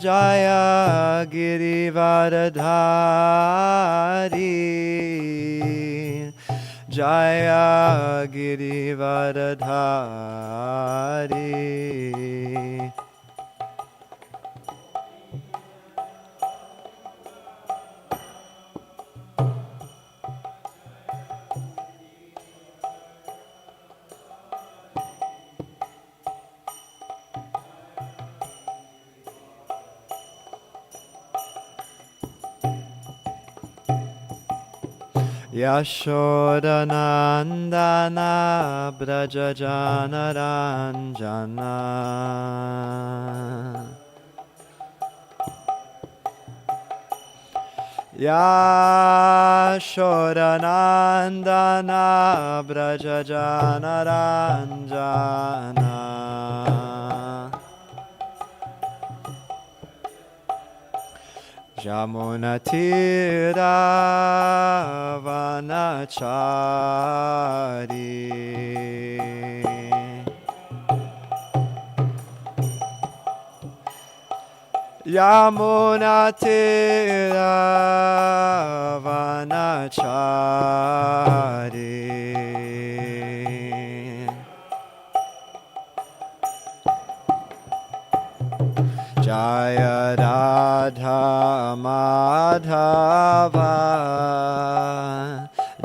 Jaya Girivardhari Jaya Girivardhari Yashodanandana Brajajanaranjana Yashodanandana Brajajanaranjana Jamunatira Vanachari Yamunatira Vanachari Jaya Radha Madhava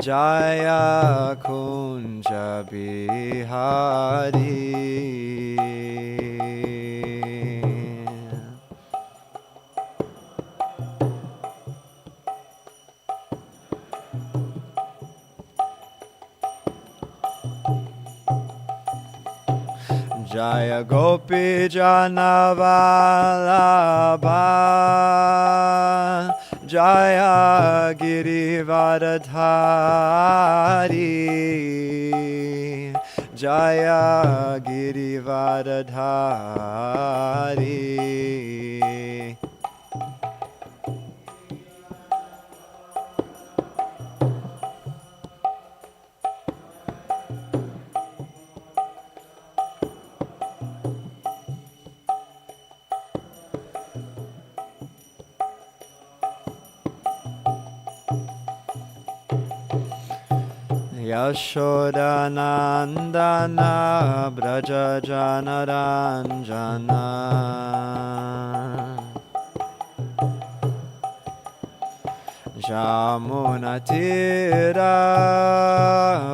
Jaya Kunja Bihari Jaya Gopi Janavalabha Jaya Girivardhari Jaya Girivardhari Yashodanandana Brajajanaranjana Jamunatira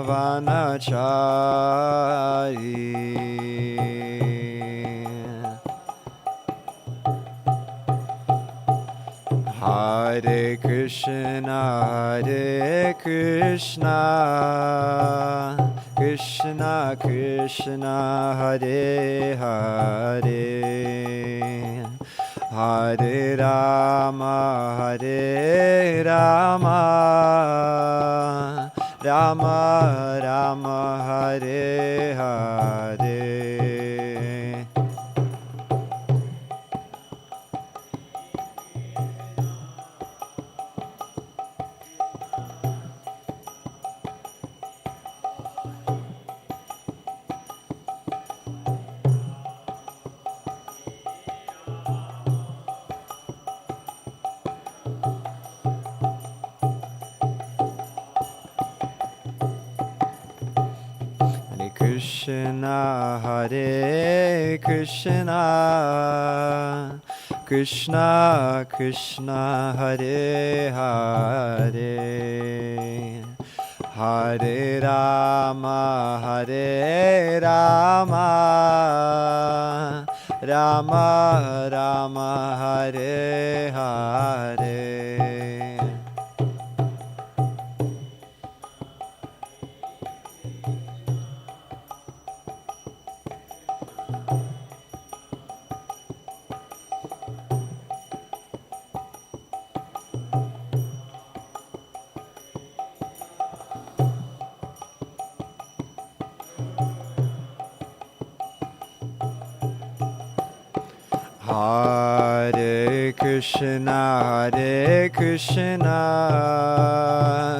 Vanachari Hare Krishna, Krishna Krishna, Hare Hare, Hare Rama, Rama Rama, Hare Hare. Hare Krishna, Krishna Krishna, Hare Hare, Hare Rama, Rama Rama, Hare Hare. Hare Krishna,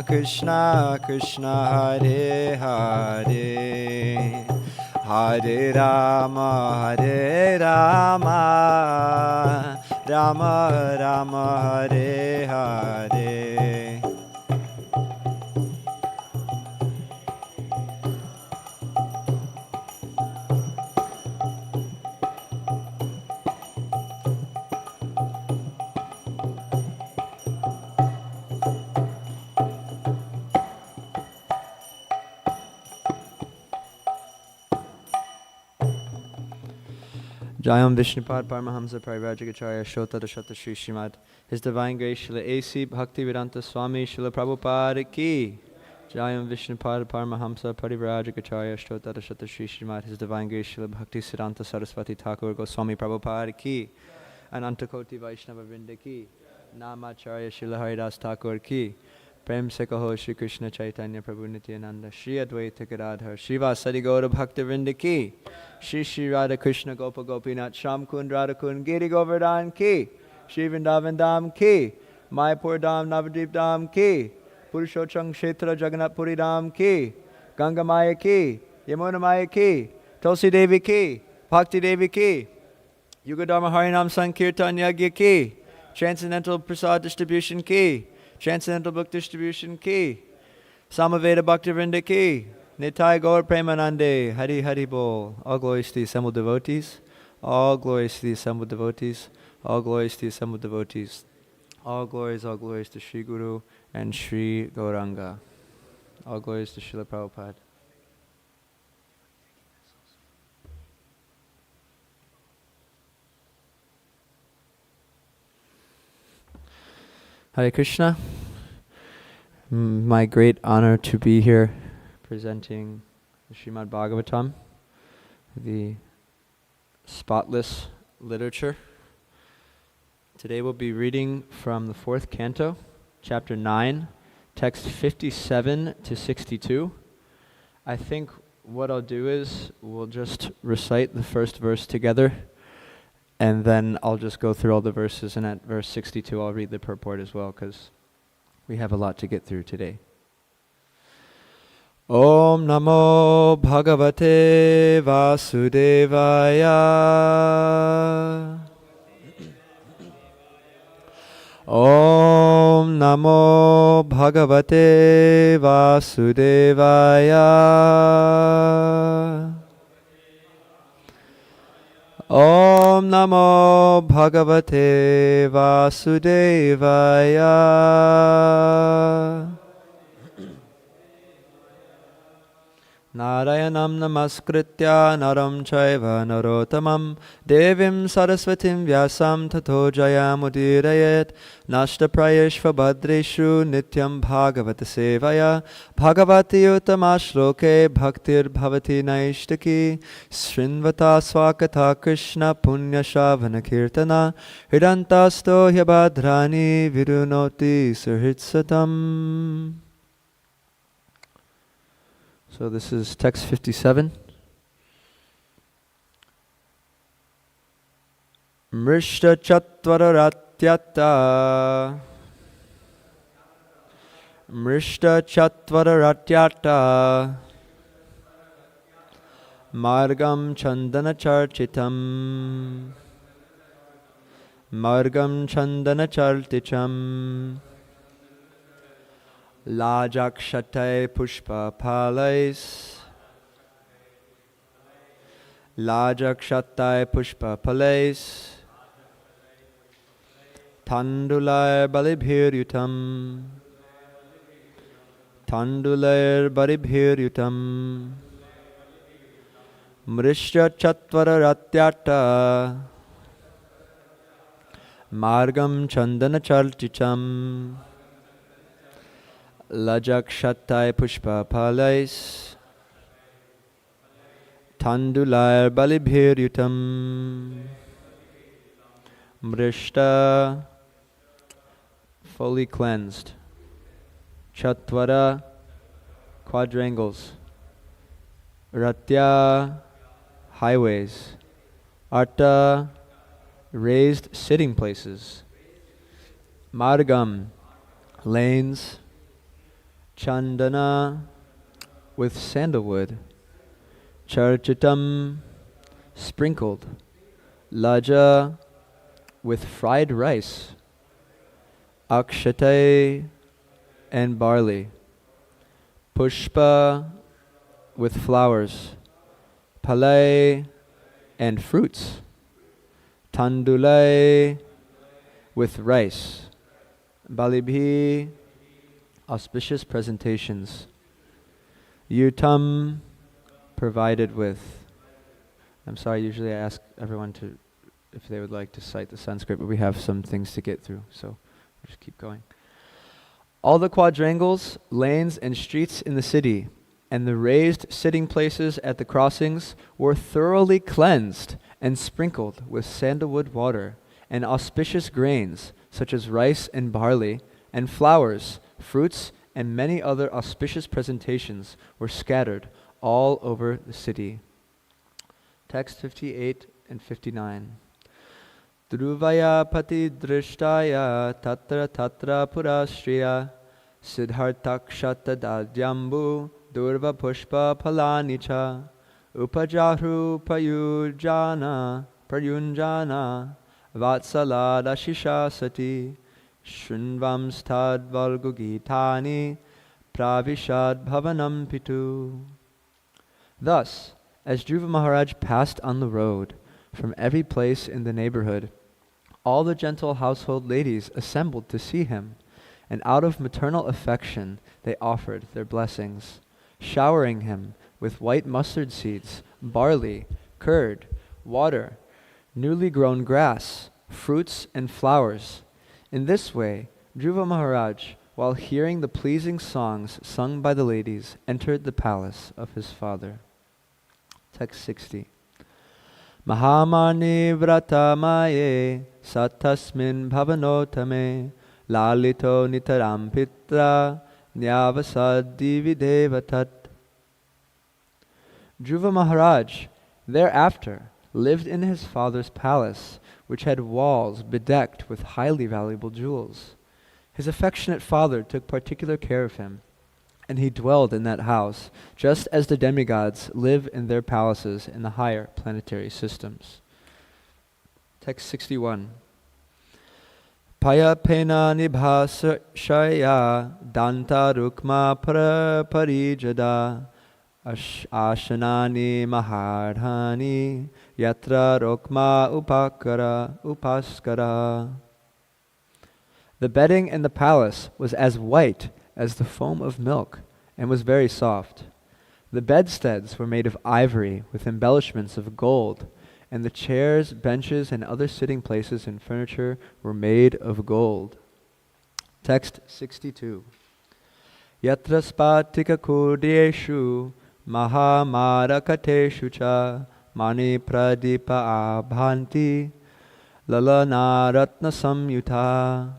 Krishna Krishna, Hare Hare, Hare Rama, Rama Rama Hare Hare. Jayam Vishnupad Paramahamsa Parivrajagacharya Shota Dashata Shri Srimad. His Divine Grace Srila A.C. Bhaktivedanta Swami Srila Prabhupada Ki. Jayam Vishnupad Paramahamsa Parivrajagacharya Shota Dashata Shri Srimad. His Divine Grace Srila Bhakti Siddhanta Saraswati Thakur Goswami Prabhupada Ki. Anantakoti Vaishnava Vrinda Ki. Namacharya Srila Haridas Thakur Ki. Prem se kaho Shri Krishna Chaitanya Prabhu Nityananda Shri Advaita Gadadhar Shiva Sadi Gaura Bhakta Vrinda Ki. Shri Shri Radha Krishna Gopa Gopinath Sham Kund Radha Kund Giri Govardhan Ki. Shri Vrindavan Dham Ki. Mayapur Dham Navadvip Dham Ki. Purushottama Kshetra Jagannath Puri Dham Ki. Ganga Maya Ki. Yamuna Maya Ki. Tulsi Devi Ki. Bhakti Devi Ki. Yuga Dharma Harinam Sankirtan Yagya Ki. Transcendental Prasad Distribution Ki. Transcendental Book Distribution Ki. Samaveda Bhakti Vrinda Ki. Nitai Gaur Premanande. Hari Hari Bol. All glories to the assembled devotees. All glories to the assembled devotees. All glories to the assembled devotees. All glories to Sri Guru and Sri Gauranga. All glories to Srila Prabhupada. Hare Krishna. My great honor to be here presenting the Srimad Bhagavatam, the spotless literature. Today we'll be reading from the 4th canto, chapter 9, text 57 to 62. I think what I'll do is we'll just recite the first verse together, and then I'll just go through all the verses, and at verse 62 I'll read the purport as well, because we have a lot to get through today. Om Namo Bhagavate Vasudevaya. Om Namo Bhagavate Vasudevaya. Om Namo Bhagavate Vasudevaya. Narayanam namaskritya naram chaiva narottamam devim saraswatim vyasam tato jayamudirayet nashtaprayeshva bhadreshu nityam bhagavata sevaya bhagavati utamashloke bhaktir bhavati naishtaki srinvata swakatha krishna punya shavana kirtana hidantasto hyabhadrani virunoti suhritsatam. So this is text 57. Mrishta Chatvararatyata. Mrishta Chatvararatyata. Margam Chandana Charchitam. Margam Chandana Charticham. Lajakshatai Pushpa Palais. Lajakshatai Pushpa Palais. Tandulair Balibhiryutam. Tandulair Balibhiryutam. Mrishya Chatvara Ratyata. Margam Chandana Charticham. Lajakshatai Pushpa Palais. Tandulair Balibhiryutam. Mrishta, fully cleansed. Chatvara, quadrangles. Ratya, highways. Arta, raised sitting places. Margam, lanes. Chandana, with sandalwood. Charchitam, sprinkled. Laja, with fried rice, akshatay and barley, pushpa with flowers, palay and fruits, tandulay with rice, balibhi auspicious presentations, yutam provided with. I'm sorry, usually I ask everyone to, if they would like to cite the Sanskrit, but we have some things to get through, so we'll just keep going. All the quadrangles, lanes, and streets in the city, and the raised sitting places at the crossings were thoroughly cleansed and sprinkled with sandalwood water, and auspicious grains, such as rice and barley, and flowers, fruits, and many other auspicious presentations were scattered all over the city. Text 58 and 59. Druvaya pati drishtaya tatra tatra purashriya siddhartakshata dadyambu durva pushpa palanicha upajahru prayunjana vatsalada shisha sati shunvam stad valgugitani pravishad bhavanam pitu. Thus, as Dhruva Maharaj passed on the road from every place in the neighborhood, all the gentle household ladies assembled to see him, and out of maternal affection they offered their blessings, showering him with white mustard seeds, barley, curd, water, newly grown grass, fruits, and flowers. In this way, Dhruva Maharaj, while hearing the pleasing songs sung by the ladies, entered the palace of his father. Text 60. Mahamani vrata maye satasmin bhavanotame lalito nitaram pitra nyavasad dividevatat. Dhruva Maharaj thereafter lived in his father's palace, which had walls bedecked with highly valuable jewels. His affectionate father took particular care of him, and he dwelled in that house, just as the demigods live in their palaces in the higher planetary systems. Text 61. Paya pena nibhasashaya danta rukma parijada ashanani mahardhani yatra rukma upaskara. The bedding in the palace was as white as the foam of milk, and was very soft. The bedsteads were made of ivory with embellishments of gold, and the chairs, benches, and other sitting places and furniture were made of gold. Text 62. Yatra spatika kudyeshu mahamarakateshu cha mani pradipa abhanti lalana ratna samyuta.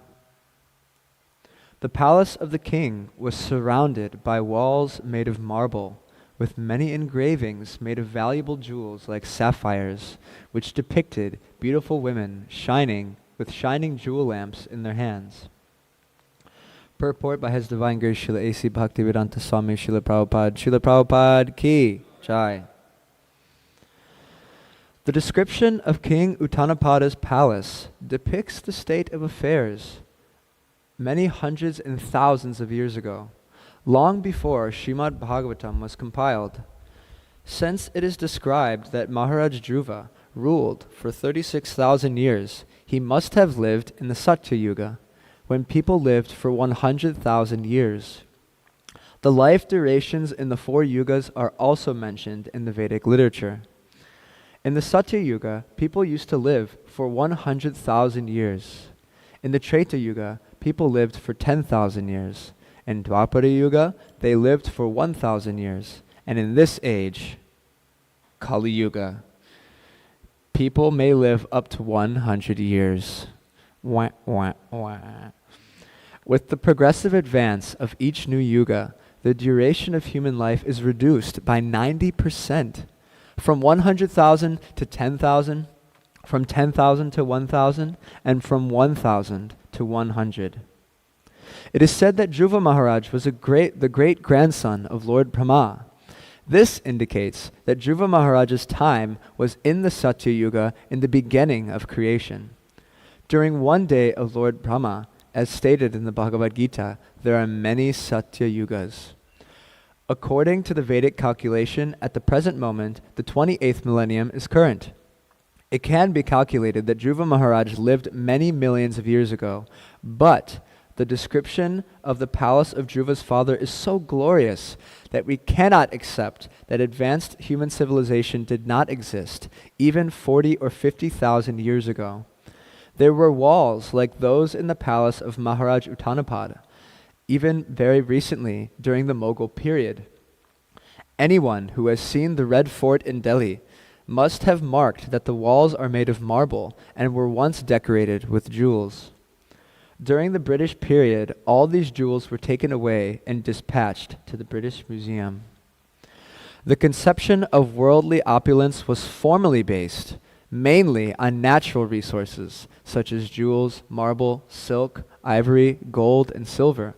The palace of the king was surrounded by walls made of marble, with many engravings made of valuable jewels like sapphires, which depicted beautiful women shining with shining jewel lamps in their hands. Purport by His Divine Grace Srila A.C. Bhaktivedanta Swami Srila Prabhupada. Srila Prabhupada ki jai. The description of King Uttanapada's palace depicts the state of affairs many hundreds and thousands of years ago, long before Srimad Bhagavatam was compiled. Since it is described that Maharaj Dhruva ruled for 36,000 years, he must have lived in the Satya Yuga, when people lived for 100,000 years. The life durations in the 4 yugas are also mentioned in the Vedic literature. In the Satya Yuga, people used to live for 100,000 years. In the Treta Yuga, people lived for 10,000 years. In Dwapara Yuga, they lived for 1,000 years. And in this age, Kali Yuga, people may live up to 100 years. Wah, wah, wah. With the progressive advance of each new yuga, the duration of human life is reduced by 90%, from 100,000 to 10,000, from 10,000 to 1,000, and from 1,000 to 100. It is said that Dhruva Maharaj was the great grandson of Lord Brahma. This indicates that Dhruva Maharaj's time was in the Satya Yuga in the beginning of creation. During one day of Lord Brahma, as stated in the Bhagavad Gita, there are many Satya Yugas. According to the Vedic calculation, at the present moment, the 28th millennium is current. It can be calculated that Dhruva Maharaj lived many millions of years ago, but the description of the palace of Dhruva's father is so glorious that we cannot accept that advanced human civilization did not exist even 40 or 50,000 years ago. There were walls like those in the palace of Maharaj Uttanapada, even very recently during the Mughal period. Anyone who has seen the Red Fort in Delhi must have marked that the walls are made of marble and were once decorated with jewels. During the British period, all these jewels were taken away and dispatched to the British Museum. The conception of worldly opulence was formerly based mainly on natural resources such as jewels, marble, silk, ivory, gold, and silver.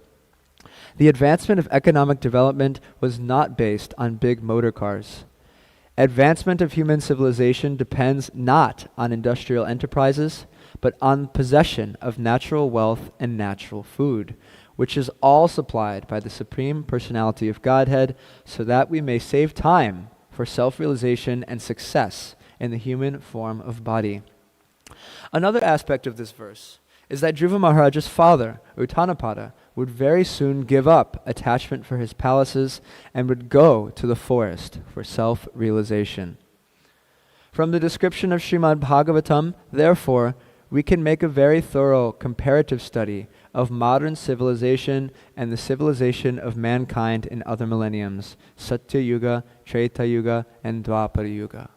The advancement of economic development was not based on big motor cars. Advancement of human civilization depends not on industrial enterprises, but on possession of natural wealth and natural food, which is all supplied by the Supreme Personality of Godhead, so that we may save time for self-realization and success in the human form of body. Another aspect of this verse is that Dhruva Maharaj's father, Uttanapada, would very soon give up attachment for his palaces and would go to the forest for self-realization. From the description of Srimad Bhagavatam, therefore, we can make a very thorough comparative study of modern civilization and the civilization of mankind in other millenniums, Satya Yuga, Treta Yuga, and Dwapara Yuga.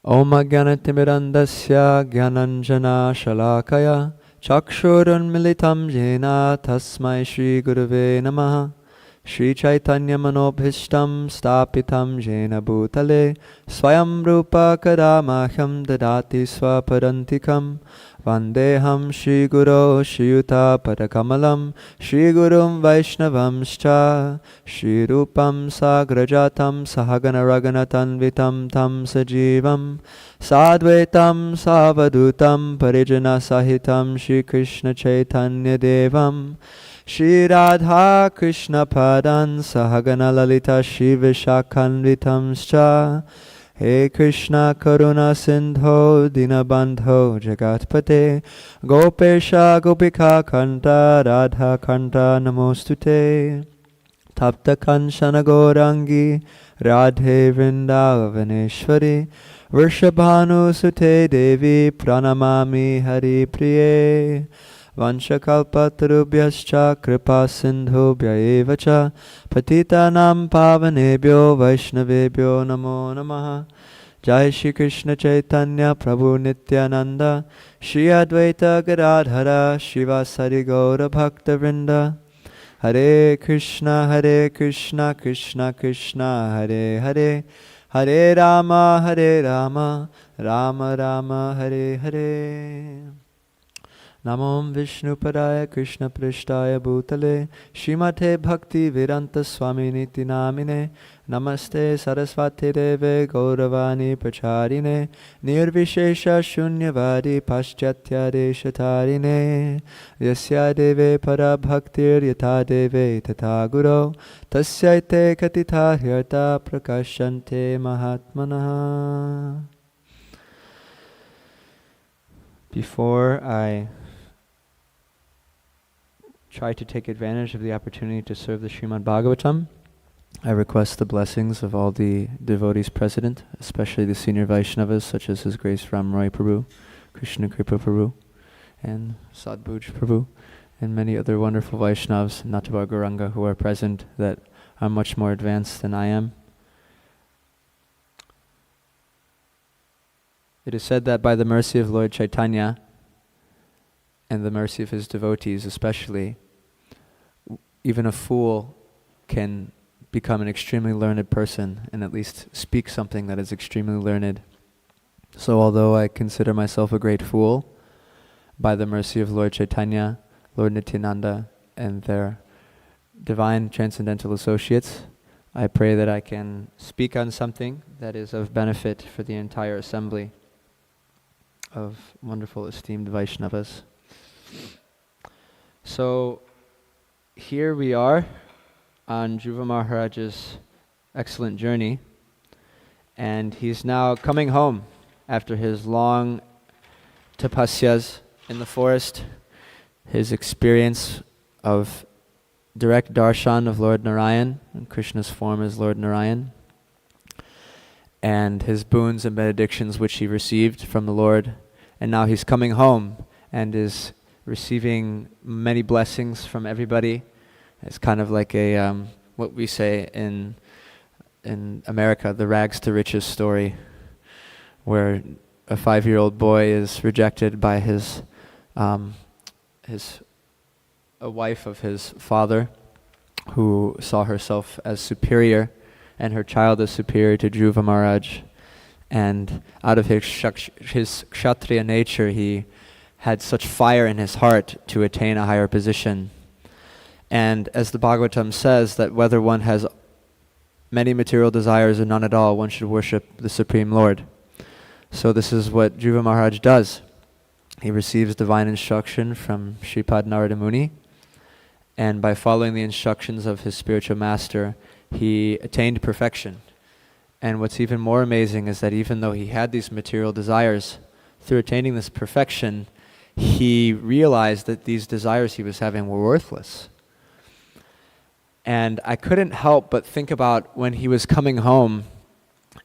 Om Jnanatimidandasya Jnananjana Shalakaya Chakshurunmilitam Jena Tasmai Shri Gurave Namaha Shri Chaitanya Manobhishtam Stapitam Jena Bhutale Swayam Rupa Kadamahyam Dadati Swaparantikam Vandeham Shri Guru Shri Yuta Padakamalam Shri Gurum Vaishnavamscha Shri Rupam Sagrajatam Sahagana Raganatanvitam Tam Sajivam Sadvaitam Savadutam Parijana Sahitam Shri Krishna Chaitanya Devam Shri Radha Krishna Padan Sahagana Lalita Shri Vishakhanvitamscha He Krishna Karuna Sindho Dinabandho Jagatpate Gopesha Gopika Kanta Radha Kanta Namostute Tapta Kanchana Gaurangi Radhe Vrindavaneshwari Vrishabhanu Sute Devi Pranamami Hari Priye Vanchakalpatarubhyascha kripa sindhubhya evacha patitanam pavanebhyo vaishnavebhyo namo namaha. Jai Shri Krishna Chaitanya Prabhu Nityananda Shri Advaita Gadadhara Shivasari Gaura Bhakta Vrinda. Hare Krishna Krishna Krishna Hare Hare Hare Rama Rama Rama Hare Hare. Namom Vishnu Padaya Krishna Prishtaya Bhutale Shrimate Bhakti Vedanta Swami Niti Namine Namaste Saraswati Deve Gauravani Pracharine Nirvishesha Shunyavadi Paschatya Deshatarine Yasya Deve Para Bhaktir Yata Deve Tata Guru Tasyaite Katita Hyarta Prakashante Mahatmana. Before I try to take advantage of the opportunity to serve the Srimad Bhagavatam, I request the blessings of all the devotees present, especially the senior Vaishnavas such as His Grace Ram Roy Prabhu, Krishna Kripa Prabhu, and Sadbhuj Prabhu, and many other wonderful Vaishnavas, Natava Gauranga, who are present that are much more advanced than I am. It is said that by the mercy of Lord Chaitanya and the mercy of his devotees especially, even a fool can become an extremely learned person and at least speak something that is extremely learned. So although I consider myself a great fool, by the mercy of Lord Chaitanya, Lord Nityananda, and their divine transcendental associates, I pray that I can speak on something that is of benefit for the entire assembly. of wonderful esteemed Vaishnavas. So here we are on Dhruva Maharaj's excellent journey, and he's now coming home after his long tapasyas in the forest, his experience of direct darshan of Lord Narayan, and Krishna's form as Lord Narayan, and his boons and benedictions which he received from the Lord. And now he's coming home and is receiving many blessings from everybody. It's kind of like a, what we say in America, the rags to riches story, where a 5-year-old boy is rejected by a wife of his father, who saw herself as superior, and her child is superior to Dhruva Maharaj. And out of his kshatriya nature, he had such fire in his heart to attain a higher position. And as the Bhagavatam says, that whether one has many material desires or none at all, one should worship the Supreme Lord. So this is what Dhruva Maharaj does. He receives divine instruction from Shripad Narada Muni, and by following the instructions of his spiritual master, he attained perfection. And what's even more amazing is that even though he had these material desires, through attaining this perfection, he realized that these desires he was having were worthless. And I couldn't help but think about when he was coming home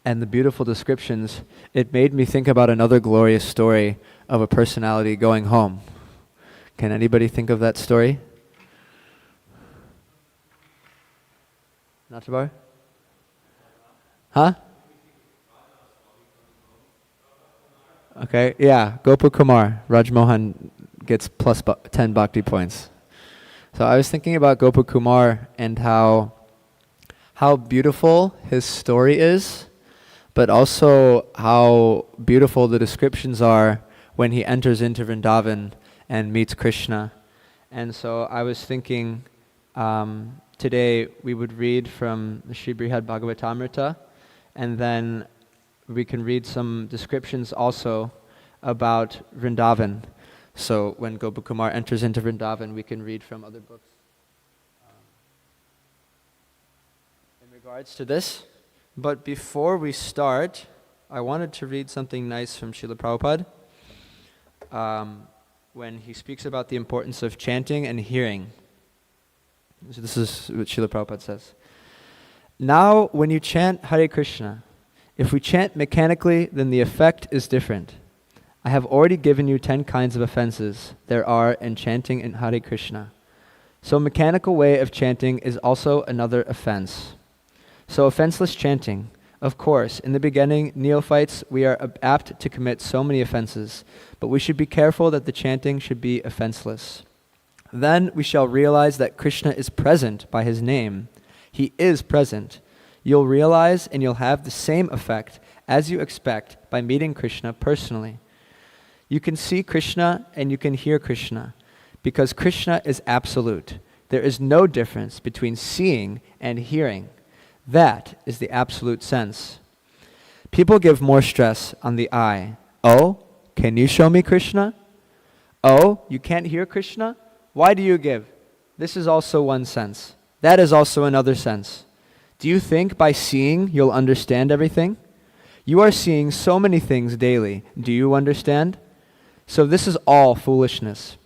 and the beautiful descriptions. It made me think about another glorious story of a personality going home. Can anybody think of that story? Natabar? Huh? Okay, yeah, Gopa Kumar. Raj Mohan gets plus 10 bhakti points. So I was thinking about Gopa Kumar and how beautiful his story is, but also how beautiful the descriptions are when he enters into Vrindavan and meets Krishna. And so I was thinking today we would read from the Sri Brihad Bhagavatamrita, and then we can read some descriptions also about Vrindavan. So when Gopakumar enters into Vrindavan, we can read from other books in regards to this. But before we start, I wanted to read something nice from Srila Prabhupada when he speaks about the importance of chanting and hearing. So this is what Srila Prabhupada says. Now, when you chant Hare Krishna, if we chant mechanically, then the effect is different. I have already given you 10 kinds of offenses there are in chanting in Hare Krishna. So mechanical way of chanting is also another offense. So offenseless chanting. Of course, in the beginning, neophytes, we are apt to commit so many offenses, but we should be careful that the chanting should be offenseless. Then we shall realize that Krishna is present by his name. He is present. You'll realize and you'll have the same effect as you expect by meeting Krishna personally. You can see Krishna and you can hear Krishna because Krishna is absolute. There is no difference between seeing and hearing. That is the absolute sense. People give more stress on the eye. Oh, can you show me Krishna? Oh, you can't hear Krishna? Why do you give? This is also one sense. That is also another sense. Do you think by seeing you'll understand everything? You are seeing so many things daily. Do you understand? So this is all foolishness.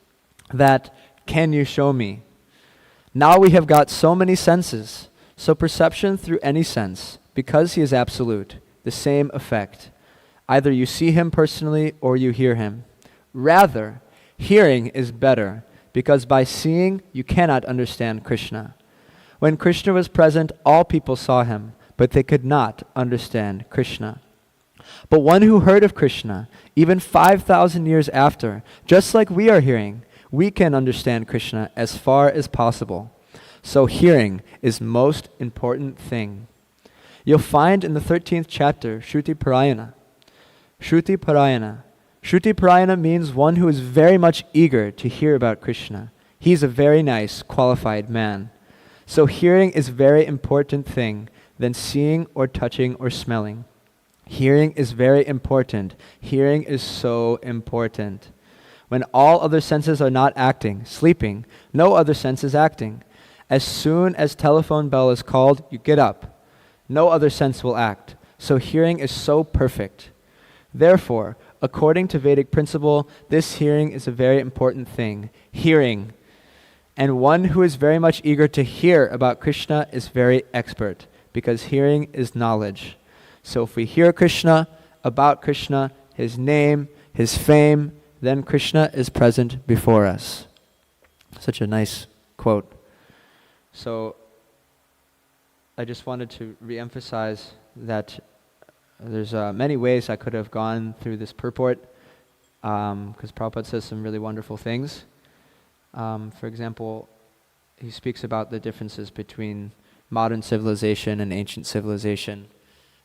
That, can you show me? Now we have got so many senses. So perception through any sense, because he is absolute, the same effect. Either you see him personally or you hear him. Rather, hearing is better, because by seeing you cannot understand Krishna. When Krishna was present, all people saw him, but they could not understand Krishna. But one who heard of Krishna, even 5,000 years after, just like we are hearing, we can understand Krishna as far as possible. So hearing is most important thing. You'll find in the 13th chapter, Shruti Parayana. Shruti Parayana. Shruti Parayana means one who is very much eager to hear about Krishna. He's a very nice, qualified man. So hearing is a very important thing than seeing or touching or smelling. Hearing is very important. Hearing is so important. When all other senses are not acting, sleeping, no other sense is acting. As soon as telephone bell is called, you get up. No other sense will act. So hearing is so perfect. Therefore, according to Vedic principle, this hearing is a very important thing. Hearing. And one who is very much eager to hear about Krishna is very expert, because hearing is knowledge. So if we hear Krishna, about Krishna, his name, his fame, then Krishna is present before us. Such a nice quote. So I just wanted to re-emphasize that there's many ways I could have gone through this purport, because Prabhupada says some really wonderful things. For example, he speaks about the differences between modern civilization and ancient civilization.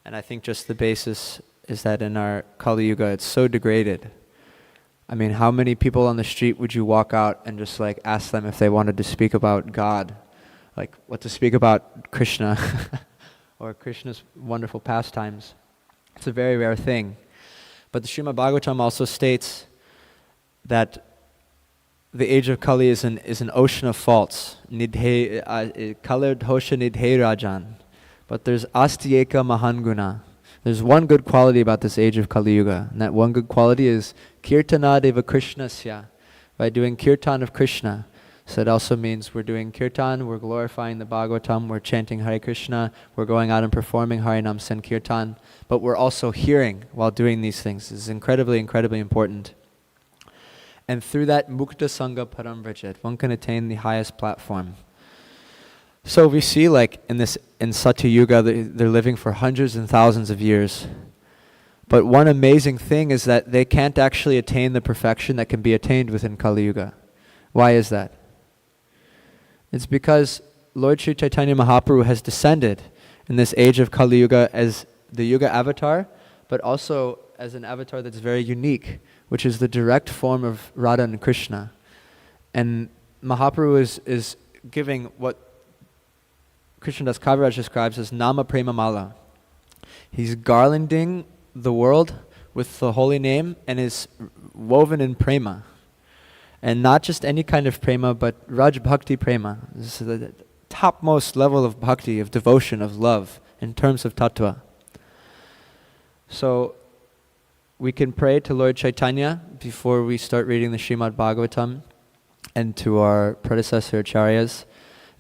And I think just the basis is that in our Kali Yuga, it's so degraded. I mean, how many people on the street would you walk out and just like ask them if they wanted to speak about God? Like what to speak about Krishna or Krishna's wonderful pastimes. It's a very rare thing. But the Srimad Bhagavatam also states that the age of Kali is an ocean of faults. Kalir dhosha nidhe rajan. But there's astiyeka mahanguna. There's one good quality about this age of Kali Yuga, and that one good quality is kirtana deva krishnasya. By doing kirtan of Krishna. So it also means we're doing kirtan, we're glorifying the Bhagavatam, we're chanting Hare Krishna, we're going out and performing Harinam Sankirtan, but we're also hearing while doing these things. This is incredibly, incredibly important. And through that mukta sangha param vrajet, one can attain the highest platform. So we see like in Satya Yuga, they're living for hundreds and thousands of years. But one amazing thing is that they can't actually attain the perfection that can be attained within Kali Yuga. Why is that? It's because Lord Sri Chaitanya Mahaprabhu has descended in this age of Kali Yuga as the Yuga avatar, but also as an avatar that's very unique, which is the direct form of Radha and Krishna. And Mahaprabhu is giving what Krishnadas Kaviraj describes as Nama Prema Mala. He's garlanding the world with the holy name and is woven in prema. And not just any kind of prema, but Raj Bhakti prema. This is the topmost level of bhakti, of devotion, of love, in terms of tattva. So, we can pray to Lord Chaitanya before we start reading the Srimad Bhagavatam, and to our predecessor acharyas,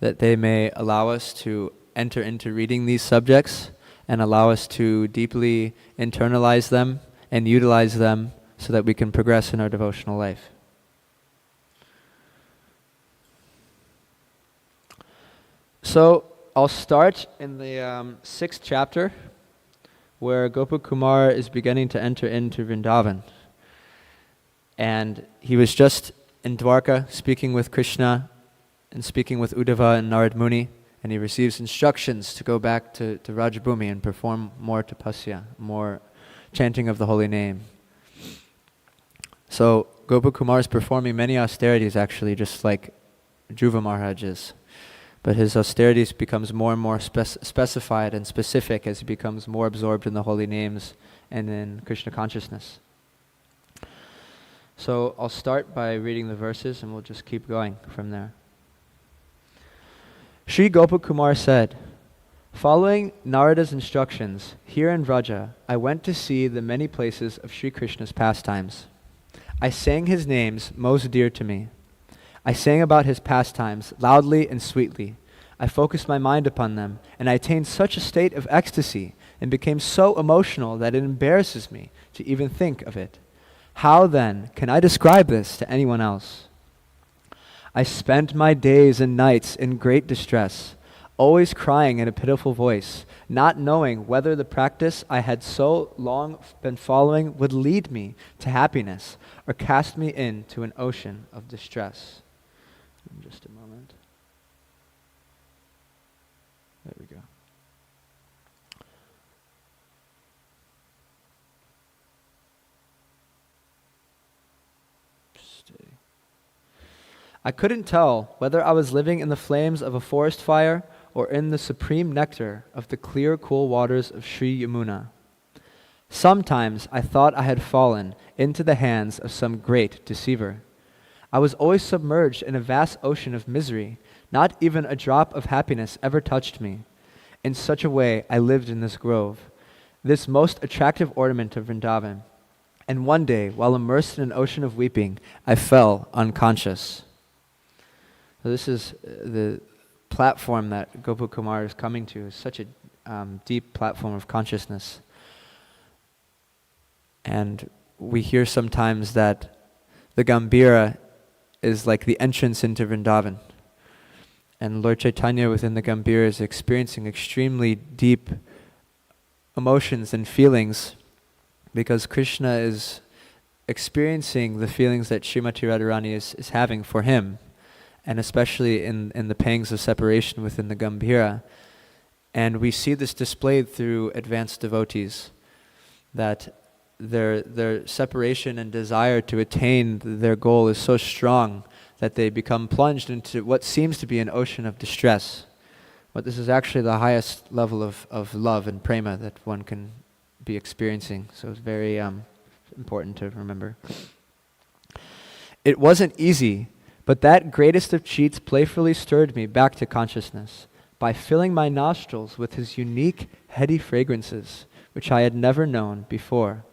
that they may allow us to enter into reading these subjects and allow us to deeply internalize them and utilize them so that we can progress in our devotional life. So I'll start in the 6th chapter where Gopakumar is beginning to enter into Vrindavan. And he was just in Dwarka speaking with Krishna and speaking with Uddhava and Narada Muni, and he receives instructions to go back to Rajabhumi and perform more tapasya, more chanting of the holy name. So Gopakumar is performing many austerities actually, just like Dhruva Maharaj is. But his austerities becomes more and more specified and specific as he becomes more absorbed in the holy names and in Krishna consciousness. So I'll start by reading the verses and we'll just keep going from there. Sri Gopakumar said, following Narada's instructions, here in Vraja, I went to see the many places of Sri Krishna's pastimes. I sang his names most dear to me. I sang about his pastimes loudly and sweetly. I focused my mind upon them, and I attained such a state of ecstasy and became so emotional that it embarrasses me to even think of it. How then can I describe this to anyone else? I spent my days and nights in great distress, always crying in a pitiful voice, not knowing whether the practice I had so long been following would lead me to happiness or cast me into an ocean of distress. Just a moment. There we go. I couldn't tell whether I was living in the flames of a forest fire or in the supreme nectar of the clear, cool waters of Sri Yamuna. Sometimes I thought I had fallen into the hands of some great deceiver. I was always submerged in a vast ocean of misery. Not even a drop of happiness ever touched me. In such a way I lived in this grove, this most attractive ornament of Vrindavan. And one day, while immersed in an ocean of weeping, I fell unconscious. So this is the platform that Gopa Kumar is coming to. It's such a deep platform of consciousness. And we hear sometimes that the Gambhira is like the entrance into Vrindavan. And Lord Chaitanya within the Gambhira is experiencing extremely deep emotions and feelings because Krishna is experiencing the feelings that Srimati Radharani is having for him, and especially in the pangs of separation within the Gambhira. And we see this displayed through advanced devotees, that their separation and desire to attain their goal is so strong that they become plunged into what seems to be an ocean of distress. But this is actually the highest level of love and prema that one can be experiencing. So it's very important to remember. It wasn't easy, but that greatest of cheats playfully stirred me back to consciousness by filling my nostrils with his unique, heady fragrances, which I had never known before.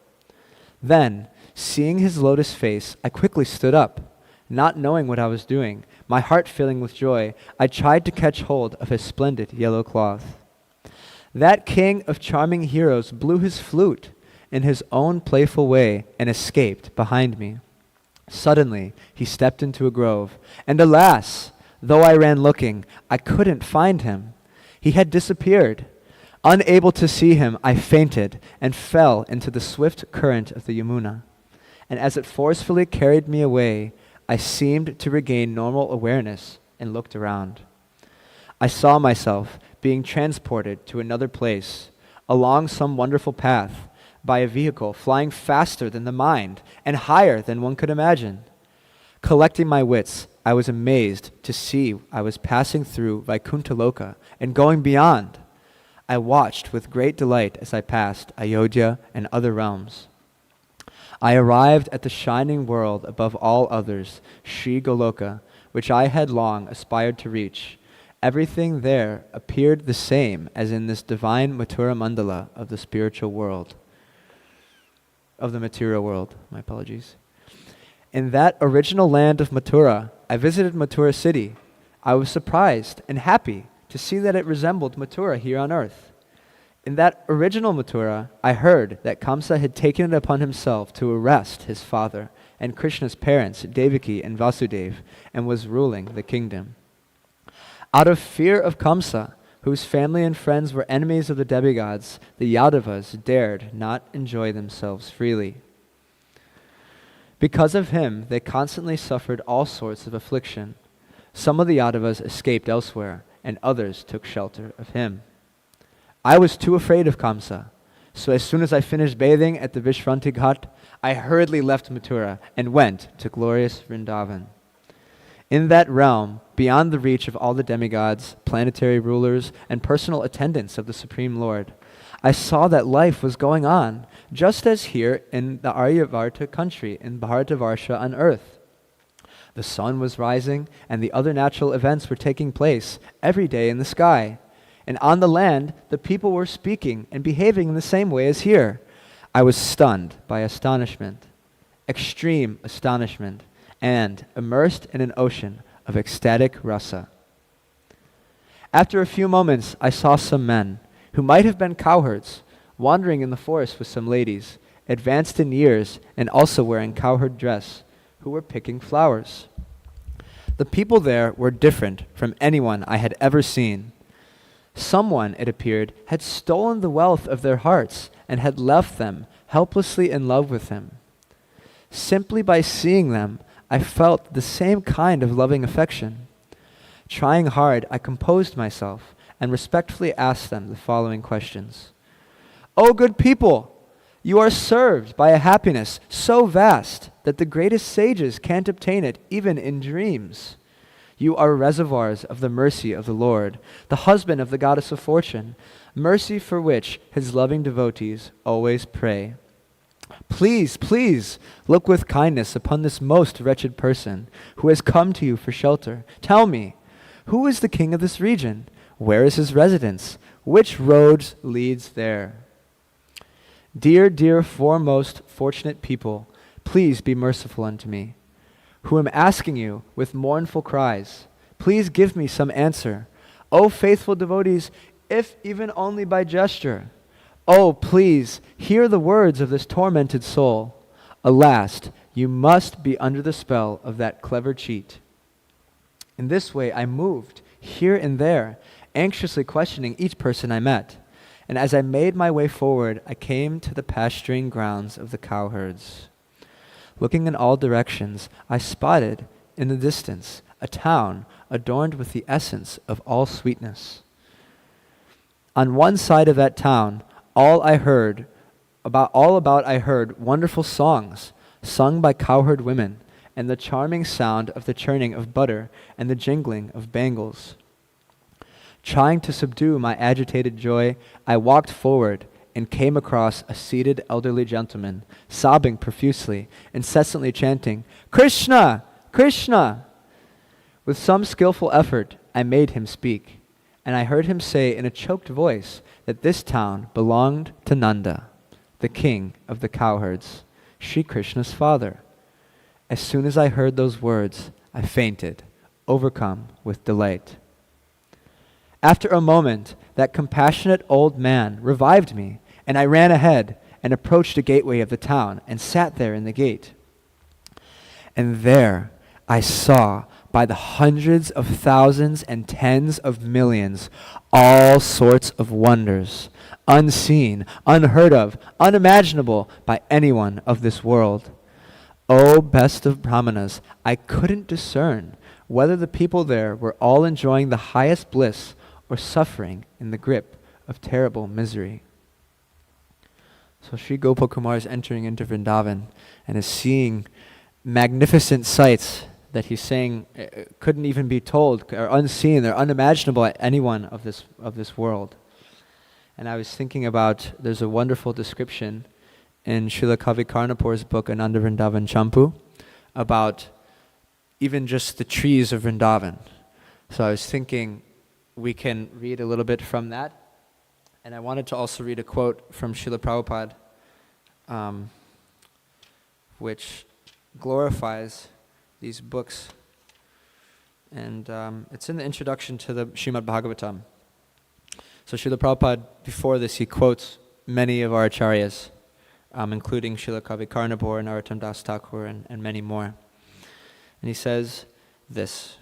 Then, seeing his lotus face, I quickly stood up. Not knowing what I was doing, my heart filling with joy, I tried to catch hold of his splendid yellow cloth. That king of charming heroes blew his flute in his own playful way and escaped behind me. Suddenly, he stepped into a grove, and alas, though I ran looking, I couldn't find him. He had disappeared. Unable to see him, I fainted and fell into the swift current of the Yamuna. And as it forcefully carried me away, I seemed to regain normal awareness and looked around. I saw myself being transported to another place, along some wonderful path, by a vehicle flying faster than the mind and higher than one could imagine. Collecting my wits, I was amazed to see I was passing through Vaikuntha-loka and going beyond. I watched with great delight as I passed Ayodhya and other realms. I arrived at the shining world above all others, Sri Goloka, which I had long aspired to reach. Everything there appeared the same as in this divine Mathura Mandala of the spiritual world. Of the material world, my apologies. In that original land of Mathura, I visited Mathura city. I was surprised and happy to see that it resembled Mathura here on earth. In that original Mathura, I heard that Kamsa had taken it upon himself to arrest his father and Krishna's parents, Devaki and Vasudeva, and was ruling the kingdom. Out of fear of Kamsa, whose family and friends were enemies of the demigods, the Yadavas dared not enjoy themselves freely. Because of him, they constantly suffered all sorts of affliction. Some of the Yadavas escaped elsewhere, and others took shelter of him. I was too afraid of Kamsa, so as soon as I finished bathing at the Vishvanti Ghat, I hurriedly left Mathura and went to glorious Vrindavan. In that realm, beyond the reach of all the demigods, planetary rulers, and personal attendants of the Supreme Lord, I saw that life was going on, just as here in the Aryavarta country, in Bharatavarsha on earth. The sun was rising, and the other natural events were taking place every day in the sky. And on the land, the people were speaking and behaving in the same way as here. I was stunned by astonishment, extreme astonishment, and immersed in an ocean of ecstatic rasa. After a few moments, I saw some men, who might have been cowherds, wandering in the forest with some ladies, advanced in years and also wearing cowherd dress, who were picking flowers. The people there were different from anyone I had ever seen. Someone, it appeared, had stolen the wealth of their hearts and had left them helplessly in love with him. Simply by seeing them, I felt the same kind of loving affection. Trying hard, I composed myself and respectfully asked them the following questions. O good people, you are served by a happiness so vast that the greatest sages can't obtain it even in dreams. You are reservoirs of the mercy of the Lord, the husband of the goddess of fortune, mercy for which his loving devotees always pray. Please, please, look with kindness upon this most wretched person who has come to you for shelter. Tell me, who is the king of this region? Where is his residence? Which road leads there? Dear, dear, foremost fortunate people, please be merciful unto me, who am asking you with mournful cries. Please give me some answer. O faithful devotees, if even only by gesture. Oh, please, hear the words of this tormented soul. Alas, you must be under the spell of that clever cheat. In this way I moved here and there, anxiously questioning each person I met. And as I made my way forward, I came to the pasturing grounds of the cowherds. Looking in all directions, I spotted in the distance a town adorned with the essence of all sweetness. On one side of that town, all I heard wonderful songs sung by cowherd women, and the charming sound of the churning of butter and the jingling of bangles. Trying to subdue my agitated joy, I walked forward and came across a seated elderly gentleman, sobbing profusely, incessantly chanting, "Krishna! Krishna!" With some skillful effort, I made him speak, and I heard him say in a choked voice that this town belonged to Nanda, the king of the cowherds, Sri Krishna's father. As soon as I heard those words, I fainted, overcome with delight. After a moment, that compassionate old man revived me, and I ran ahead and approached the gateway of the town and sat there in the gate. And there I saw by the hundreds of thousands and tens of millions all sorts of wonders, unseen, unheard of, unimaginable by anyone of this world. O best of Brahmanas, I couldn't discern whether the people there were all enjoying the highest bliss or suffering in the grip of terrible misery. So Sri Gopakumar is entering into Vrindavan and is seeing magnificent sights that he's saying couldn't even be told, or unseen, they're unimaginable at anyone of this world. And I was thinking about, there's a wonderful description in Srila Kavi Karnapur's book, Ananda Vrindavan Champu, about even just the trees of Vrindavan. So I was thinking we can read a little bit from that. And I wanted to also read a quote from Srila Prabhupada, which glorifies these books. And it's in the introduction to the Srimad Bhagavatam. So Srila Prabhupada, before this, he quotes many of our acharyas, including Srila Kavi Karnapur, Narottam Das Thakur, and many more. And he says this: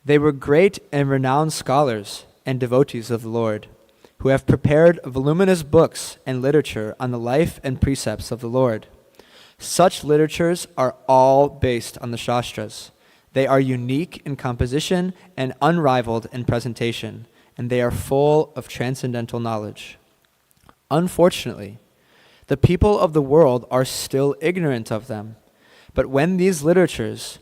"They were great and renowned scholars and devotees of the Lord, who have prepared voluminous books and literature on the life and precepts of the Lord. Such literatures are all based on the Shastras. They are unique in composition and unrivaled in presentation, and they are full of transcendental knowledge. Unfortunately, the people of the world are still ignorant of them. But when these literatures,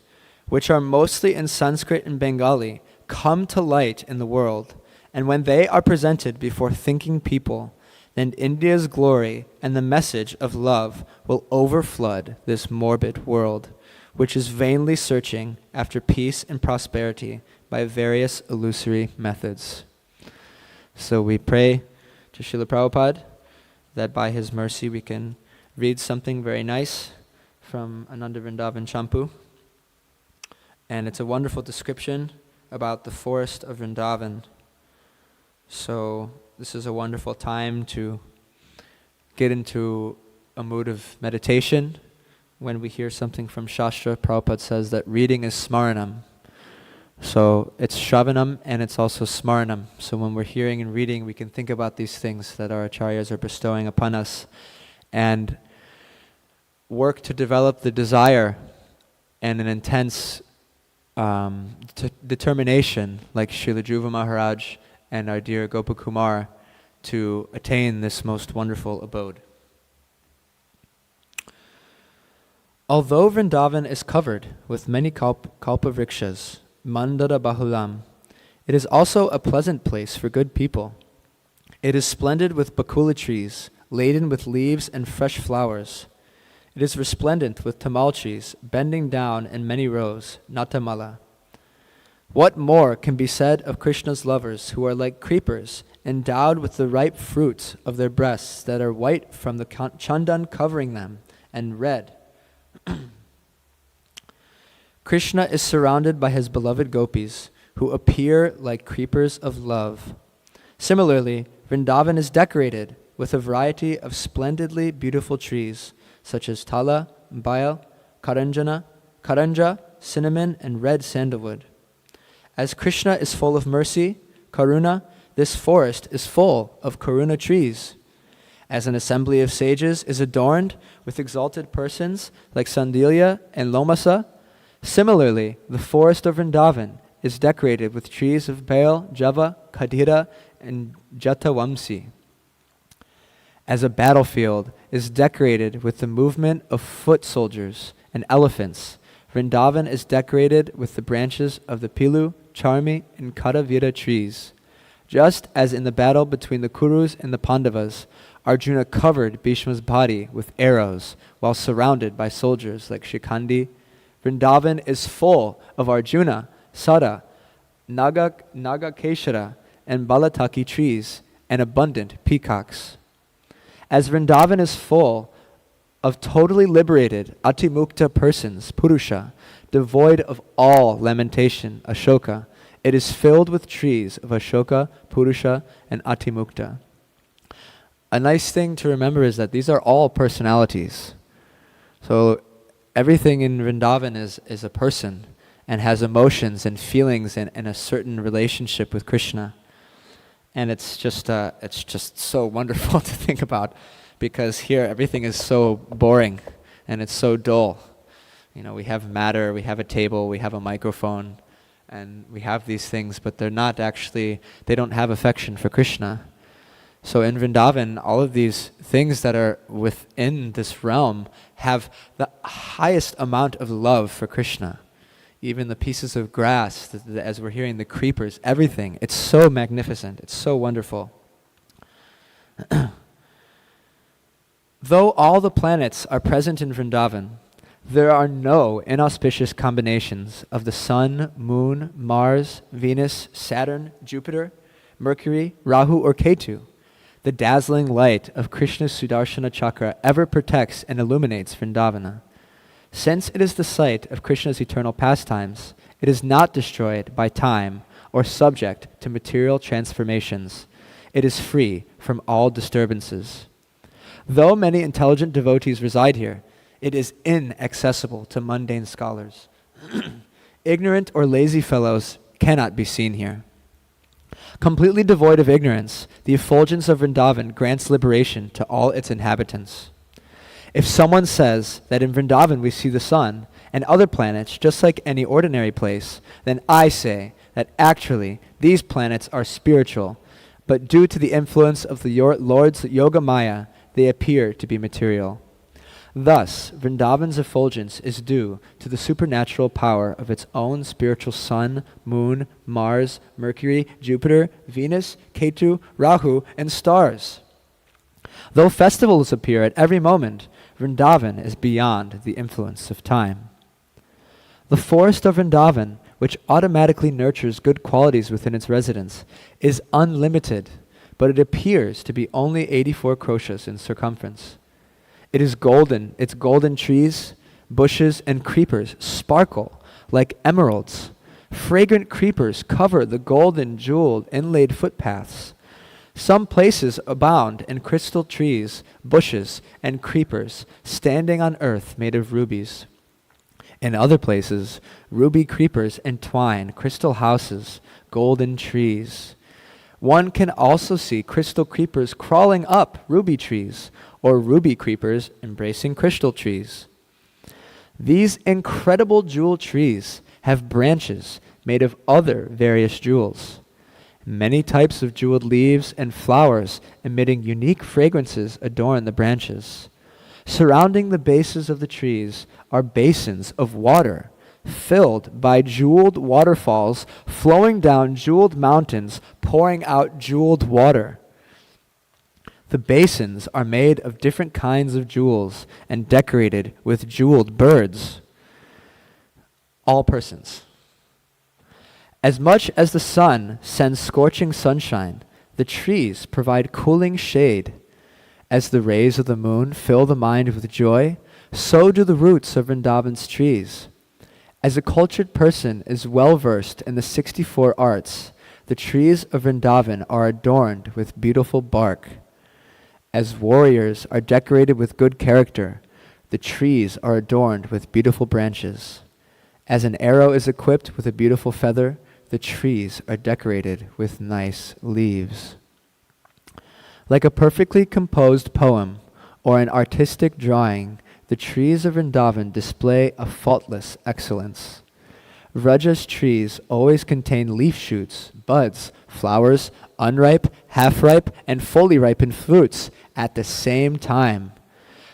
which are mostly in Sanskrit and Bengali, come to light in the world, and when they are presented before thinking people, then India's glory and the message of love will overflood this morbid world, which is vainly searching after peace and prosperity by various illusory methods." So we pray to Srila Prabhupada that by his mercy we can read something very nice from Ananda Vrindavan Champu. And it's a wonderful description about the forest of Vrindavan. So this is a wonderful time to get into a mood of meditation. When we hear something from Shastra, Prabhupada says that reading is smaranam. So it's shravanam and it's also smaranam. So when we're hearing and reading, we can think about these things that our acharyas are bestowing upon us and work to develop the desire and an intense determination, like Srila Dhruva Maharaj and our dear Gopakumar, to attain this most wonderful abode. Although Vrindavan is covered with many kalpa vrikshas Mandara Bahulam. It is also a pleasant place for good people. It is splendid with bakula trees, laden with leaves and fresh flowers. It is resplendent with tamal trees, bending down in many rows, natamala. What more can be said of Krishna's lovers, who are like creepers, endowed with the ripe fruits of their breasts that are white from the chandan covering them, and red. Krishna is surrounded by his beloved gopis, who appear like creepers of love. Similarly, Vrindavan is decorated with a variety of splendidly beautiful trees, such as tala, bael, karanja, cinnamon, and red sandalwood. As Krishna is full of mercy, karuna, this forest is full of karuna trees. As an assembly of sages is adorned with exalted persons like Sandilya and Lomasa, similarly, the forest of Vrindavan is decorated with trees of bael, java, khadira, and jatawamsi. As a battlefield is decorated with the movement of foot soldiers and elephants, Vrindavan is decorated with the branches of the pilu, charmi, and karavira trees. Just as in the battle between the Kurus and the Pandavas, Arjuna covered Bhishma's body with arrows while surrounded by soldiers like Shikhandi. Vrindavan is full of Arjuna, Sada, Nagakeshara, and Balataki trees, and abundant peacocks. As Vrindavan is full of totally liberated Atimukta persons, Purusha, devoid of all lamentation, Ashoka, it is filled with trees of Ashoka, Purusha, and Atimukta. A nice thing to remember is that these are all personalities. So everything in Vrindavan is a person and has emotions and feelings and a certain relationship with Krishna. And it's just so wonderful to think about, because here everything is so boring and it's so dull. You know, we have matter, we have a table, we have a microphone, and we have these things, but they don't have affection for Krishna. So in Vrindavan, all of these things that are within this realm have the highest amount of love for Krishna. Even the pieces of grass, as we're hearing, the creepers, everything. It's so magnificent. It's so wonderful. Though all the planets are present in Vrindavan, there are no inauspicious combinations of the Sun, Moon, Mars, Venus, Saturn, Jupiter, Mercury, Rahu, or Ketu. The dazzling light of Krishna's Sudarshana Chakra ever protects and illuminates Vrindavana. Since it is the site of Krishna's eternal pastimes, it is not destroyed by time or subject to material transformations. It is free from all disturbances. Though many intelligent devotees reside here, it is inaccessible to mundane scholars. Ignorant or lazy fellows cannot be seen here. Completely devoid of ignorance, the effulgence of Vrindavan grants liberation to all its inhabitants. If someone says that in Vrindavan we see the sun and other planets just like any ordinary place, then I say that actually these planets are spiritual, but due to the influence of the Lord's Yoga Maya, they appear to be material. Thus, Vrindavan's effulgence is due to the supernatural power of its own spiritual sun, moon, Mars, Mercury, Jupiter, Venus, Ketu, Rahu, and stars. Though festivals appear at every moment, Vrindavan is beyond the influence of time. The forest of Vrindavan, which automatically nurtures good qualities within its residents, is unlimited, but it appears to be only 84 kroshas in circumference. It is golden. Its golden trees, bushes, and creepers sparkle like emeralds. Fragrant creepers cover the golden, jeweled, inlaid footpaths. Some places abound in crystal trees, bushes, and creepers standing on earth made of rubies. In other places, ruby creepers entwine crystal houses, golden trees. One can also see crystal creepers crawling up ruby trees, or ruby creepers embracing crystal trees. These incredible jewel trees have branches made of other various jewels. Many types of jeweled leaves and flowers emitting unique fragrances adorn the branches. Surrounding the bases of the trees are basins of water filled by jeweled waterfalls, flowing down jeweled mountains, pouring out jeweled water. The basins are made of different kinds of jewels and decorated with jeweled birds. All persons. As much as the sun sends scorching sunshine, the trees provide cooling shade. As the rays of the moon fill the mind with joy, so do the roots of Vrindavan's trees. As a cultured person is well versed in the 64 arts, the trees of Vrindavan are adorned with beautiful bark. As warriors are decorated with good character, the trees are adorned with beautiful branches. As an arrow is equipped with a beautiful feather, the trees are decorated with nice leaves. Like a perfectly composed poem or an artistic drawing, the trees of Vrindavan display a faultless excellence. Vraja's trees always contain leaf shoots, buds, flowers, unripe, half-ripe, and fully ripened fruits at the same time.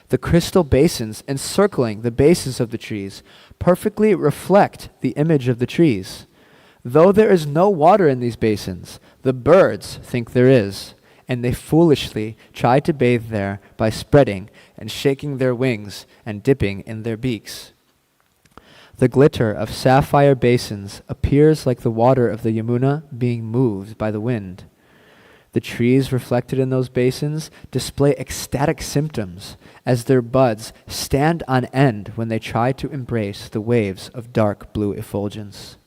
The crystal basins encircling the bases of the trees perfectly reflect the image of the trees. Though there is no water in these basins, the birds think there is, and they foolishly try to bathe there by spreading and shaking their wings and dipping in their beaks. The glitter of sapphire basins appears like the water of the Yamuna being moved by the wind. The trees reflected in those basins display ecstatic symptoms as their buds stand on end when they try to embrace the waves of dark blue effulgence.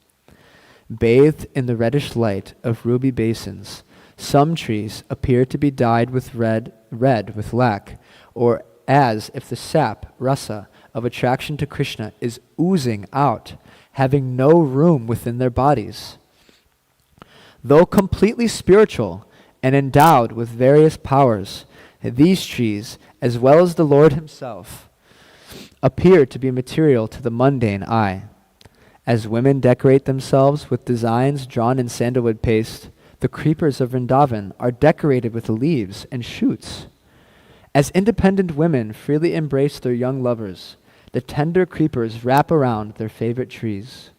Bathed in the reddish light of ruby basins, some trees appear to be dyed with red with lac, or as if the sap, rasa, of attraction to Krishna is oozing out, having no room within their bodies. Though completely spiritual and endowed with various powers, these trees, as well as the Lord himself, appear to be material to the mundane eye. As women decorate themselves with designs drawn in sandalwood paste, the creepers of Vrindavan are decorated with leaves and shoots. As independent women freely embrace their young lovers, the tender creepers wrap around their favorite trees.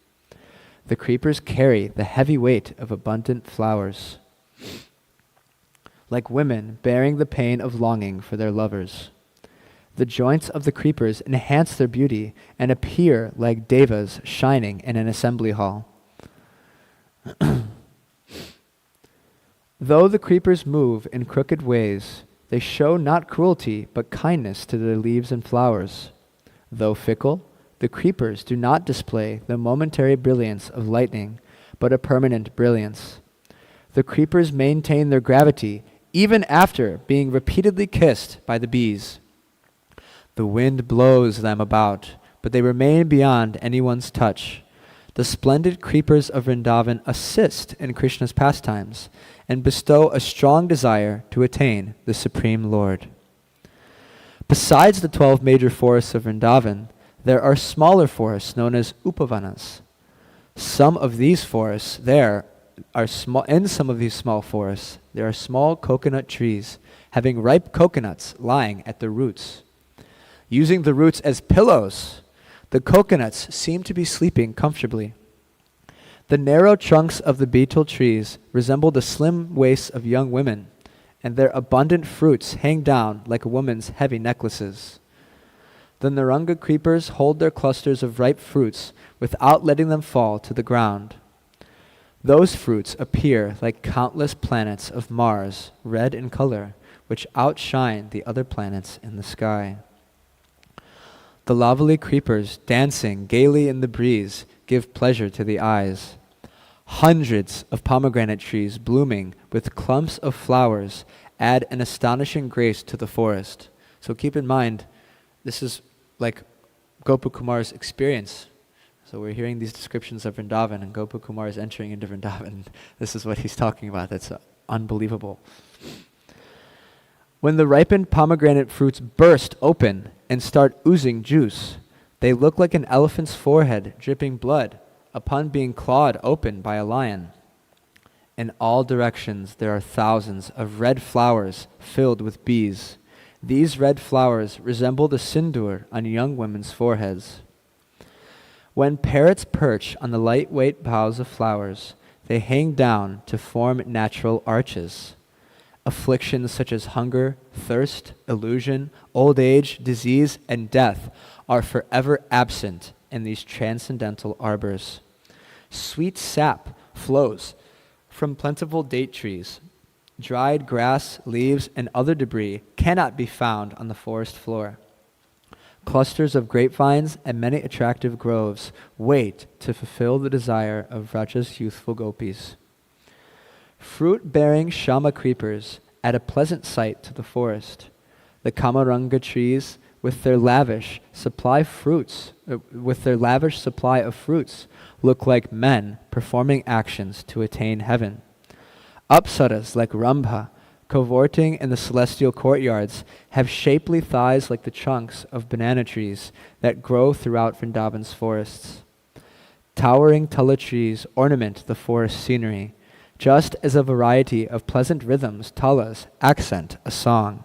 The creepers carry the heavy weight of abundant flowers, like women bearing the pain of longing for their lovers. The joints of the creepers enhance their beauty and appear like devas shining in an assembly hall. Though the creepers move in crooked ways, they show not cruelty but kindness to their leaves and flowers. Though fickle, the creepers do not display the momentary brilliance of lightning, but a permanent brilliance. The creepers maintain their gravity even after being repeatedly kissed by the bees. The wind blows them about, but they remain beyond anyone's touch. The splendid creepers of Vrindavan assist in Krishna's pastimes and bestow a strong desire to attain the Supreme Lord. Besides the 12 major forests of Vrindavan, there are smaller forests known as upavanas. Some of these forests there are small. In some of these small forests, there are small coconut trees having ripe coconuts lying at the roots. Using the roots as pillows, the coconuts seem to be sleeping comfortably. The narrow trunks of the betel trees resemble the slim waists of young women, and their abundant fruits hang down like a woman's heavy necklaces. The Naranga creepers hold their clusters of ripe fruits without letting them fall to the ground. Those fruits appear like countless planets of Mars, red in color, which outshine the other planets in the sky. The lovely creepers dancing gaily in the breeze give pleasure to the eyes. Hundreds of pomegranate trees blooming with clumps of flowers add an astonishing grace to the forest. So keep in mind, this is like Gopakumar's experience. So we're hearing these descriptions of Vrindavan, and Gopakumar is entering into Vrindavan. This is what he's talking about. That's unbelievable. When the ripened pomegranate fruits burst open and start oozing juice, they look like an elephant's forehead dripping blood upon being clawed open by a lion. In all directions there are thousands of red flowers filled with bees. These red flowers resemble the sindoor on young women's foreheads. When parrots perch on the lightweight boughs of flowers, they hang down to form natural arches. Afflictions such as hunger, thirst, illusion, old age, disease, and death are forever absent in these transcendental arbors. Sweet sap flows from plentiful date trees. Dried grass, leaves, and other debris cannot be found on the forest floor. Clusters of grapevines and many attractive groves wait to fulfill the desire of Vraja's youthful gopis. Fruit-bearing shama creepers add a pleasant sight to the forest. The kamaranga trees, with their lavish supply of fruits, look like men performing actions to attain heaven. Apsaras like Rambha, cavorting in the celestial courtyards, have shapely thighs like the trunks of banana trees that grow throughout Vrindavan's forests. Towering tala trees ornament the forest scenery, just as a variety of pleasant rhythms, talas, accent a song.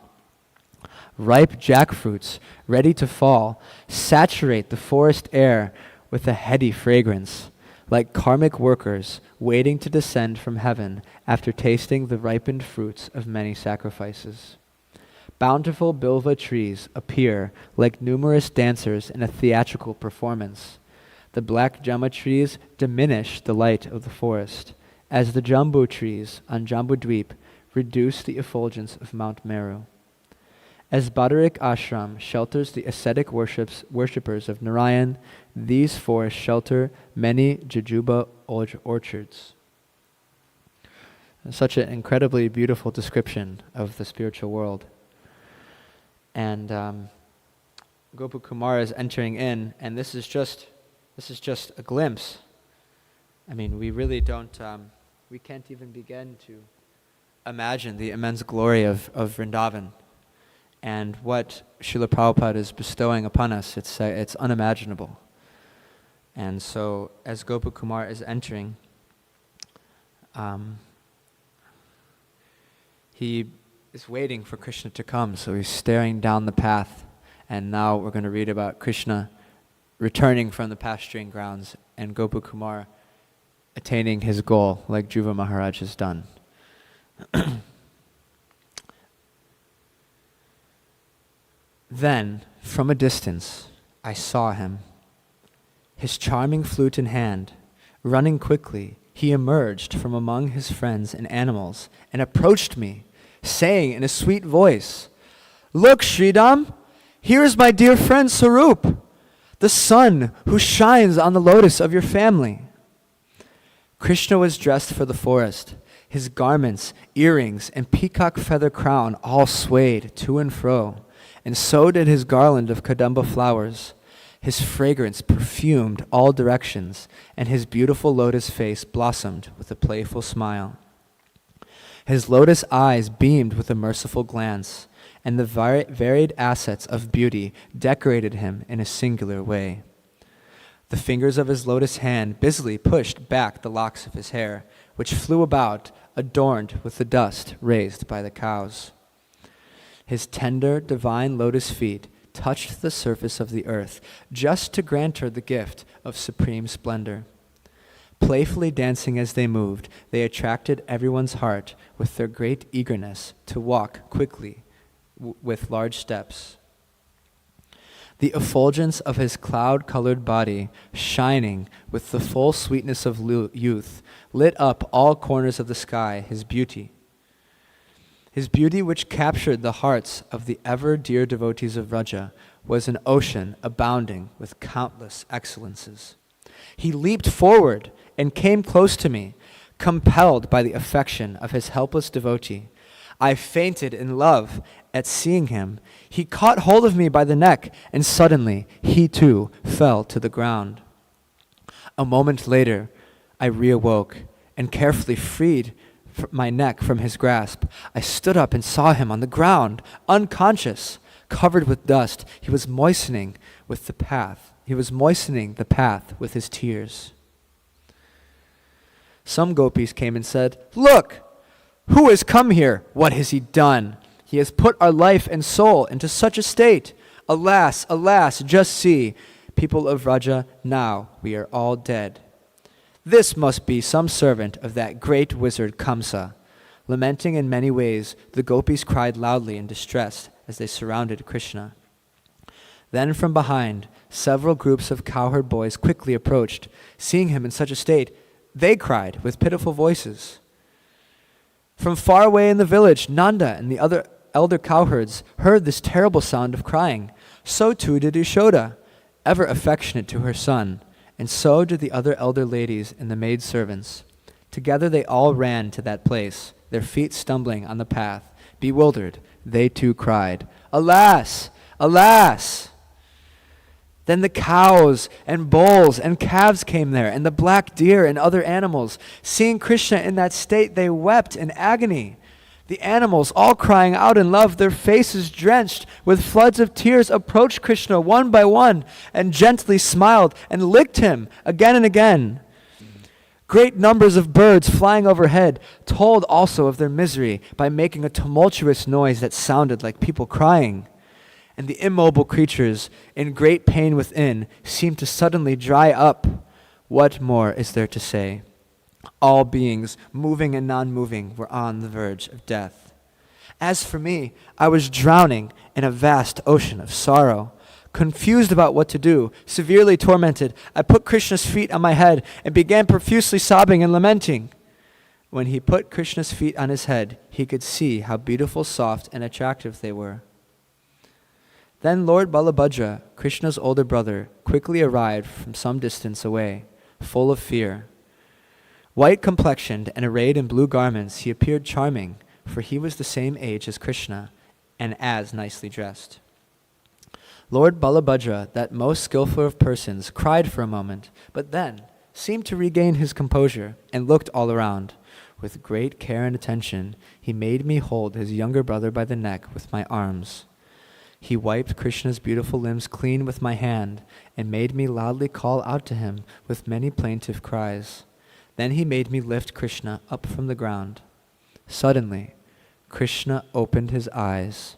Ripe jackfruits, ready to fall, saturate the forest air with a heady fragrance, like karmic workers waiting to descend from heaven after tasting the ripened fruits of many sacrifices. Bountiful bilva trees appear like numerous dancers in a theatrical performance. The black jama trees diminish the light of the forest, as the jambu trees on Jambudweep reduce the effulgence of Mount Meru. As Badarik Ashram shelters the ascetic worshippers of Narayan, these forests shelter many Jujuba orchards. Such an incredibly beautiful description of the spiritual world. And Gopa Kumar is entering in, and this is just a glimpse. I mean, we really don't, we can't even begin to imagine the immense glory of Vrindavan. And what Srila Prabhupada is bestowing upon us, it's unimaginable. And so, as Gopa Kumar is entering, he is waiting for Krishna to come, so he's staring down the path. And now we're going to read about Krishna returning from the pasturing grounds and Gopa Kumar attaining his goal, like Dhruva Maharaj has done. Then, from a distance, I saw him. His charming flute in hand, running quickly, he emerged from among his friends and animals and approached me, saying in a sweet voice, "Look, Sridham, here is my dear friend Sarup, the sun who shines on the lotus of your family." Krishna was dressed for the forest. His garments, earrings, and peacock feather crown all swayed to and fro, and so did his garland of kadamba flowers. His fragrance perfumed all directions, and his beautiful lotus face blossomed with a playful smile. His lotus eyes beamed with a merciful glance, and the varied assets of beauty decorated him in a singular way. The fingers of his lotus hand busily pushed back the locks of his hair, which flew about, adorned with the dust raised by the cows. His tender, divine lotus feet touched the surface of the earth, just to grant her the gift of supreme splendor. Playfully dancing as they moved, they attracted everyone's heart with their great eagerness to walk quickly with large steps. The effulgence of his cloud-colored body, shining with the full sweetness of youth, lit up all corners of the sky, his beauty. His beauty, which captured the hearts of the ever-dear devotees of Vraja, was an ocean abounding with countless excellences. He leaped forward and came close to me, compelled by the affection of his helpless devotee. I fainted in love at seeing him. He caught hold of me by the neck, and suddenly he too fell to the ground. A moment later, I reawoke and carefully freed my neck from his grasp. I stood up and saw him on the ground, unconscious, covered with dust. He was moistening the path with his tears. Some gopis came and said, "Look, who has come here? What has he done? He has put our life and soul into such a state. Alas, alas, just see. People of Vraja, now we are all dead. This must be some servant of that great wizard Kamsa. Lamenting in many ways, the gopis cried loudly in distress as they surrounded Krishna. Then from behind, several groups of cowherd boys quickly approached. Seeing him in such a state, they cried with pitiful voices. From far away in the village, Nanda and the other elder cowherds heard this terrible sound of crying. So too did Yashoda, ever affectionate to her son, and so did the other elder ladies and the maidservants. Together they all ran to that place, their feet stumbling on the path. Bewildered, they too cried, "Alas! Alas!" Then the cows and bulls and calves came there, and the black deer and other animals. Seeing Krishna in that state, they wept in agony. The animals, all crying out in love, their faces drenched with floods of tears, approached Krishna one by one and gently smiled and licked him again and again. Great numbers of birds flying overhead told also of their misery by making a tumultuous noise that sounded like people crying. And the immobile creatures, in great pain within, seemed to suddenly dry up. What more is there to say? All beings, moving and non-moving, were on the verge of death. As for me, I was drowning in a vast ocean of sorrow. Confused about what to do, severely tormented, I put Krishna's feet on my head and began profusely sobbing and lamenting. When he put Krishna's feet on his head, he could see how beautiful, soft, and attractive they were. Then Lord Balabhadra, Krishna's older brother, quickly arrived from some distance away, full of fear. White-complexioned and arrayed in blue garments, he appeared charming, for he was the same age as Krishna, and as nicely dressed. Lord Balabhadra, that most skillful of persons, cried for a moment, but then seemed to regain his composure, and looked all around. With great care and attention, he made me hold his younger brother by the neck with my arms. He wiped Krishna's beautiful limbs clean with my hand, and made me loudly call out to him with many plaintive cries. Then he made me lift Krishna up from the ground. Suddenly, Krishna opened his eyes.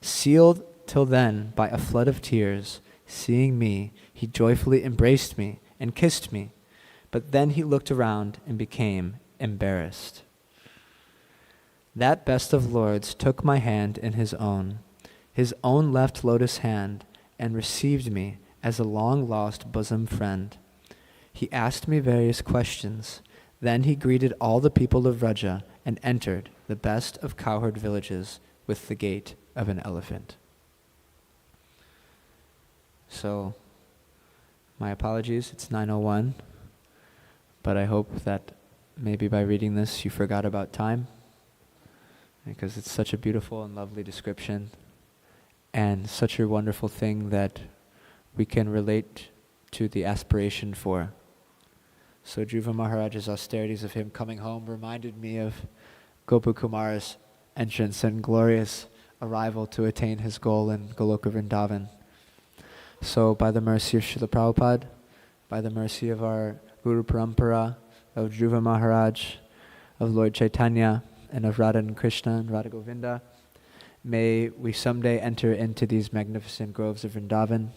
Sealed till then by a flood of tears, seeing me, he joyfully embraced me and kissed me, but then he looked around and became embarrassed. That best of lords took my hand in his own left lotus hand, and received me as a long-lost bosom friend. He asked me various questions. Then he greeted all the people of Vraja and entered the best of cowherd villages with the gait of an elephant. So, my apologies, it's 9:01, but I hope that maybe by reading this you forgot about time, because it's such a beautiful and lovely description, and such a wonderful thing that we can relate to the aspiration for. So Dhruva Maharaj's austerities of him coming home reminded me of Gopakumara's entrance and glorious arrival to attain his goal in Goloka Vrindavan. So by the mercy of Srila Prabhupada, by the mercy of our Guru Parampara, of Dhruva Maharaj, of Lord Chaitanya, and of Radha and Krishna and Radha Govinda, may we someday enter into these magnificent groves of Vrindavan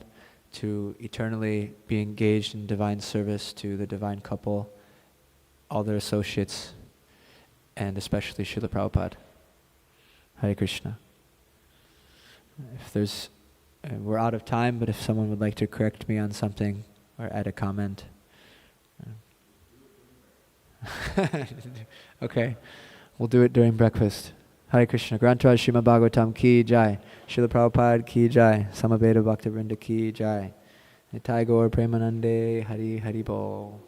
to eternally be engaged in divine service to the divine couple, all their associates, and especially Srila Prabhupada. Hare Krishna. If there's, we're out of time, but if someone would like to correct me on something or add a comment. Okay, we'll do it during breakfast. Hare Krishna. Grantaraj Srimad Bhagavatam ki jai. Srila Prabhupada ki jai. Samaveda Bhakta Vrinda ki jai. Nitai Gaur Premanande Hari Hari Bol.